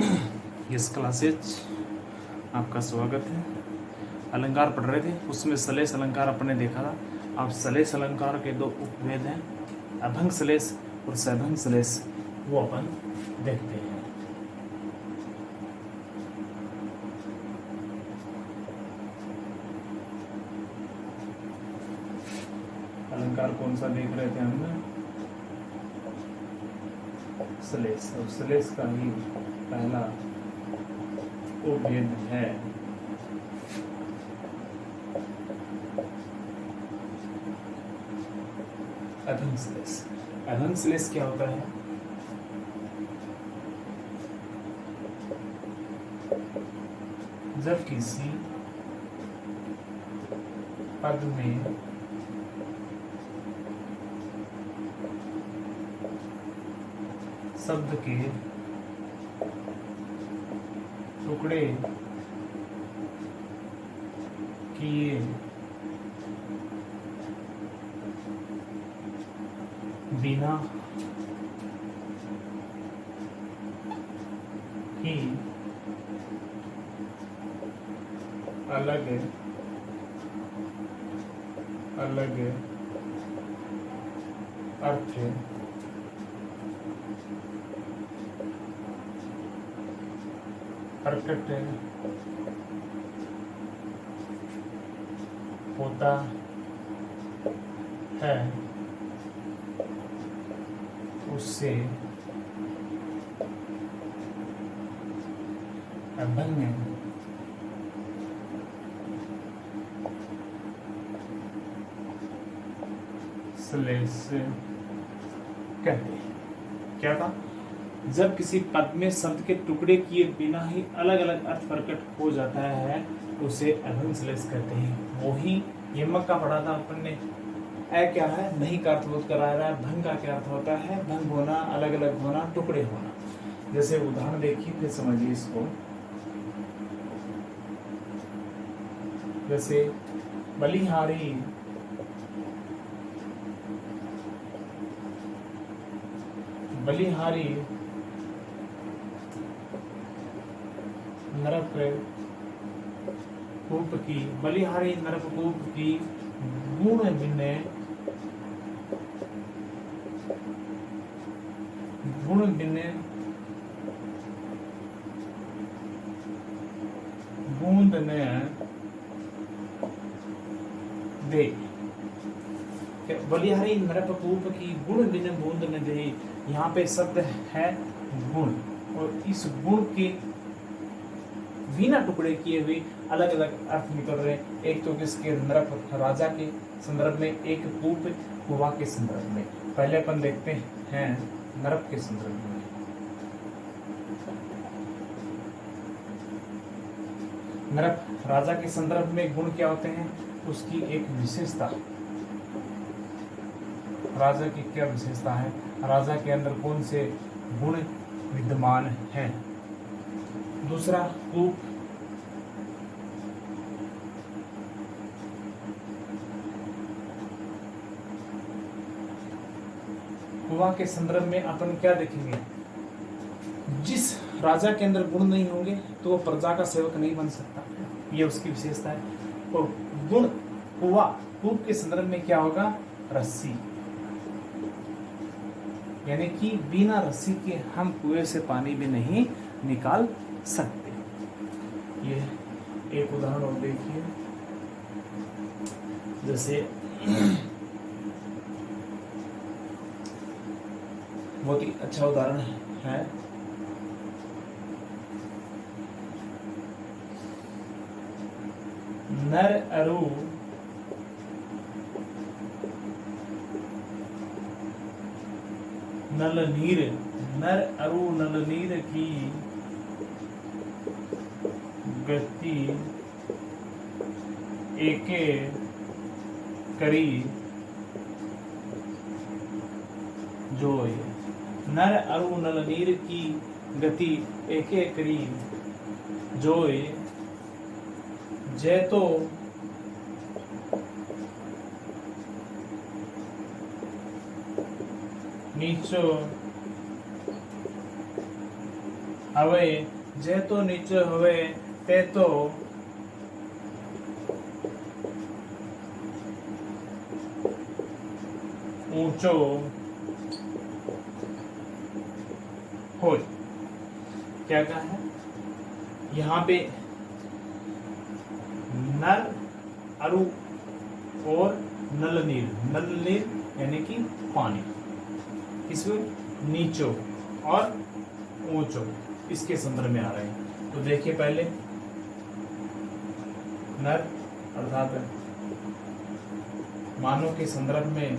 Yes classes, आपका स्वागत है। अलंकार पढ़ रहे थे, उसमें सलेस अलंकार अपने देखा था। अब सलेस अलंकार के दो उपभेद हैं, अभंग सलेस और सभंग सलेस, वो अपन देखते हैं। अलंकार कौन सा देख रहे थे हमने? सलेस। और सलेस का ही पहला उपभेद है अभंग सलेस। अभंग सलेस क्या होता है? जब किसी पद में शब्द के टुकड़े किए बिना ही अलग अलग अर्थ प्रकट होता है, उससे अभंग सलेस कहते हैं। क्या था? जब किसी पद में शब्द के टुकड़े किए बिना ही अलग अलग अर्थ प्रकट हो जाता है, उसे अभंग सलेस कहते हैं। वही यमक का पढ़ा था अपन ने। अ क्या है? नहीं का अर्थ करा रहा है। भंग का क्या अर्थ होता है? भंग होना, अलग अलग होना, टुकड़े होना। जैसे उदाहरण देखिए, फिर समझिए इसको। जैसे बलिहारी बलिहारी नरकूप की, बलिहारी नरकूप की गुण बिने बूंद ने दे। बलिहारी नरकूप की गुण बिने बूंद ने दे। यहाँ पे शब्द है गुण, और इस गुण के बिना टुकड़े किए हुए अलग अलग अर्थ निकल रहे हैं। एक तो किसके? नरक राजा के संदर्भ में, एक कूप कुआ के संदर्भ में। पहले अपन देखते हैं नरक के संदर्भ में। नरक राजा के संदर्भ में गुण क्या होते हैं? उसकी एक विशेषता। राजा की क्या विशेषता है? राजा के अंदर कौन से गुण विद्यमान हैं? दूसरा, कूप। कुआं के संदर्भ में अपन क्या देखेंगे? जिस राजा के अंदर गुण नहीं होंगे तो वो प्रजा का सेवक नहीं बन सकता, ये उसकी विशेषता है। और गुण कुआ, कूप के संदर्भ में क्या होगा? रस्सी। यानी कि बिना रस्सी के हम कुएं से पानी भी नहीं निकाल सकते। ये एक उदाहरण और देखिए। जैसे बहुत ही अच्छा उदाहरण है, नर अरु नलनीर। नर अरु नलनीर की गति एके करी जोय। नर अरु नलनीर की गति एके करी जोय। जय तो नीचो हवे जे तो नीचो हवे ते तो ऊंचो हो। क्या कहा है यहाँ पे, नर अरु और नल नीर, नल नीर यानी कि पानी, इसमें नीचो और ऊंचो इसके संदर्भ में आ रहे हैं। तो देखिए पहले नर अर्थात मानव के संदर्भ में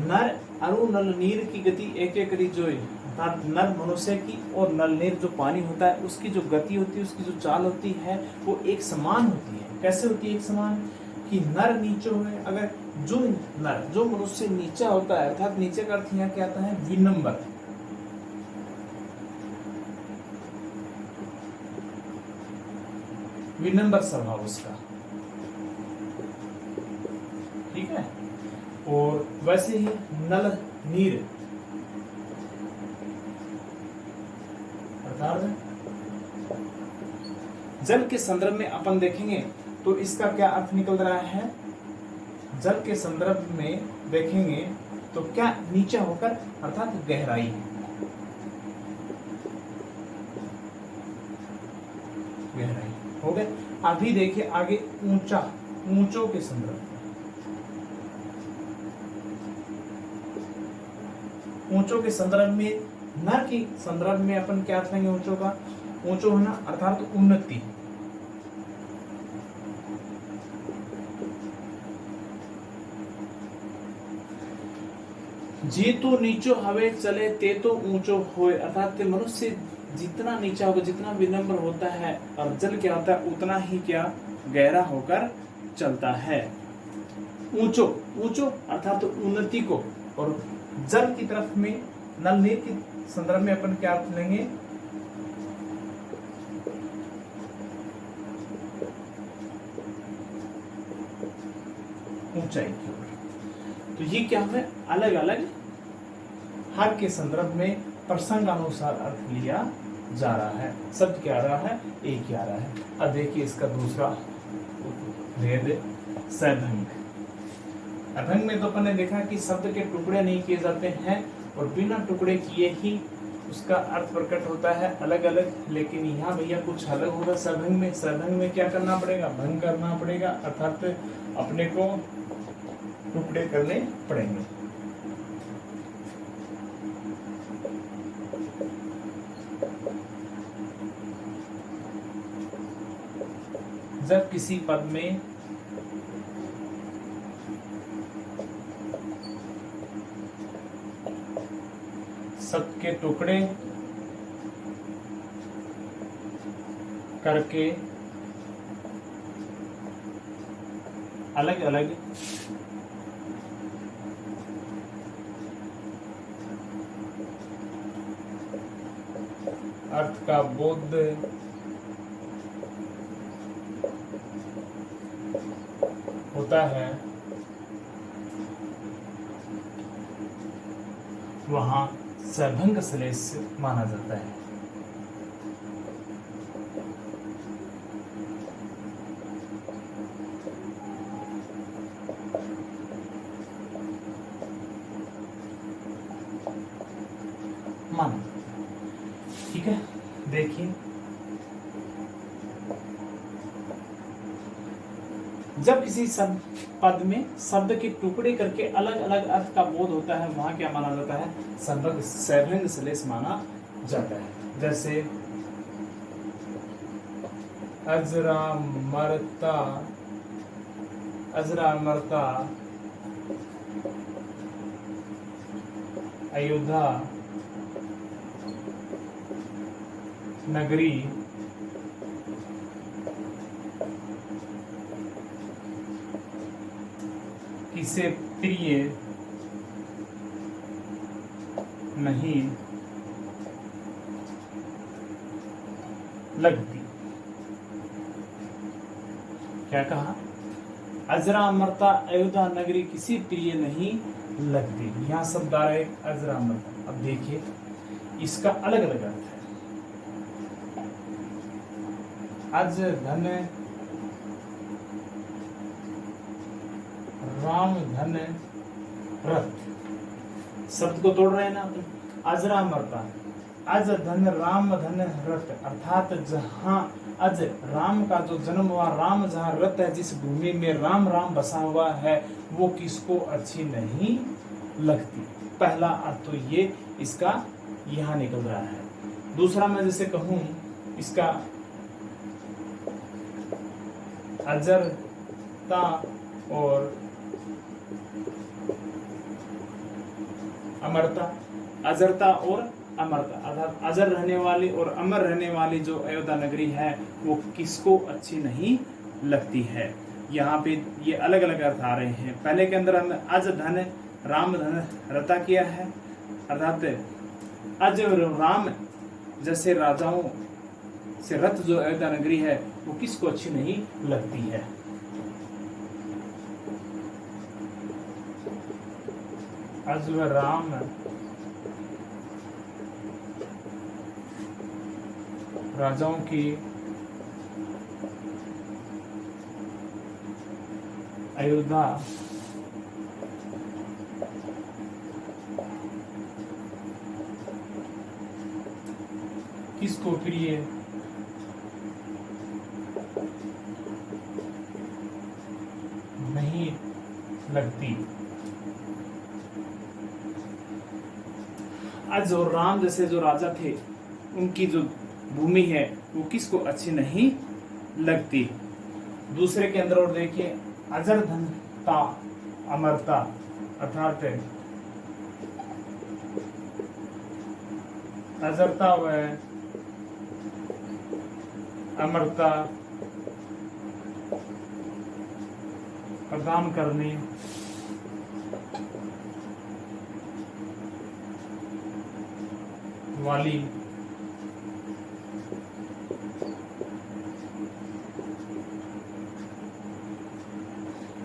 नर अरु नल नीर की गति एक एक करी जो अर्थात नर मनुष्य की और नल नीर जो पानी होता है उसकी जो गति होती है, उसकी जो चाल होती है वो एक समान होती है। कैसे होती है एक समान, कि नर नीचो है, अगर जो नर जो मनुष्य नीचा होता है अर्थात नीचे का अर्थ यहाँ क्या आता है, विनम्र, विनम्र स्वभाव उसका, ठीक है। और वैसे ही नल नीर अर्थात जल के संदर्भ में अपन देखेंगे तो इसका क्या अर्थ निकल रहा है, जल के संदर्भ में देखेंगे तो क्या नीचा होकर अर्थात गहराई है, गहराई हो गए। अभी देखिए आगे ऊंचा, ऊंचों के संदर्भ में, ऊंचों के संदर्भ में नर के संदर्भ में अपन क्या अर्थ लेंगे ऊंचों का, ऊंचो होना अर्थात उन्नति, जे तो नीचो हवे चले ते तो ऊंचो होए, अर्थात मनुष्य जितना नीचा होगा, जितना विनम्र होता है और जल क्या होता है उतना ही क्या गहरा होकर चलता है। ऊंचो, ऊंचो अर्थात तो उन्नति को, और जल की तरफ में नल नीर के संदर्भ में अपन क्या अर्थ लेंगे, ऊंचाई की ओर। तो ये क्या है अलग अलग हर के संदर्भ में प्रसंग अनुसार अर्थ लिया जा रहा है। शब्द क्या आ रहा है, एक ही आ रहा है। अब देखिए इसका दूसरा भेद सैभंग। अभंग में तो अपन ने देखा कि शब्द के टुकड़े नहीं किए जाते हैं और बिना टुकड़े किए ही उसका अर्थ प्रकट होता है अलग अलग, लेकिन यहाँ भैया कुछ अलग होगा सैभंग में। सैभंग में क्या करना पड़ेगा, भंग करना पड़ेगा, अर्थात अपने को टुकड़े करने पड़ेंगे। जब किसी पद में शब्द के टुकड़े करके अलग अलग अर्थ का बोध होता है, वहां सैभंग श्लेष माना जाता है। माना, ठीक है। देखिए जब किसी पद में शब्द के टुकड़े करके अलग अलग अर्थ का बोध होता है, वहां क्या माना जाता है, सैभंग श्लेष माना जाता है। जैसे अजरामरता, अजरामरता अयोध्या नगरी किसे प्रिय नहीं लगती। क्या कहा, अजरा अमरता अयोध्या नगरी किसी प्रिय नहीं लगती। यहां शब्द आ रहा है अजरा अमरता। अब देखिए इसका अलग अलग अर्थ है। अज धन राम धन रथ। शब्द को तोड़ रहे हैं ना अपन। अजरा अमरता, अज धन राम धन रथ, अर्थात जहां अज राम का जो जन्म हुआ, राम जहां रथ है, जिस भूमि में राम राम बसा हुआ है, वो किसको अच्छी नहीं लगती। पहला अर्थ तो ये इसका यहां निकल रहा है। दूसरा मैं जैसे कहूं इसका अजरता और अमरता, अजरता और अमरता, अर्थात अजर रहने वाली और अमर रहने वाली जो अयोध्या नगरी है वो किसको अच्छी नहीं लगती है। यहाँ पे ये अलग अलग अर्थ आ रहे हैं। पहले के अंदर हमने अज धन राम धन रता किया है, अर्थात अज राम जैसे राजाओं से रथ जो अयोध्या नगरी है वो किसको अच्छी नहीं लगती है। अज राम राजाओं की अयोध्या किसको प्रिय नहीं लगती। आज और राम जैसे जो राजा थे उनकी जो भूमि है वो किसको अच्छी नहीं लगती। दूसरे के अंदर और देखिए अजर धनता अमरता, अर्थात अजरता व अमरता प्रदान करने वाली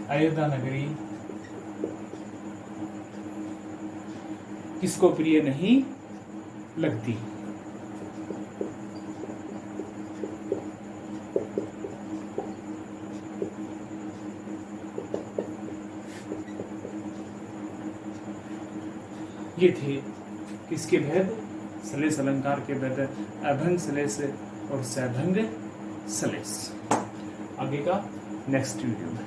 अयोध्या नगरी किसको प्रिय नहीं लगती। ये थे किसके भेद, सलेस अलंकार के भेद, अभंग सलेस और सैभंग सलेस। आगे का नेक्स्ट वीडियो में।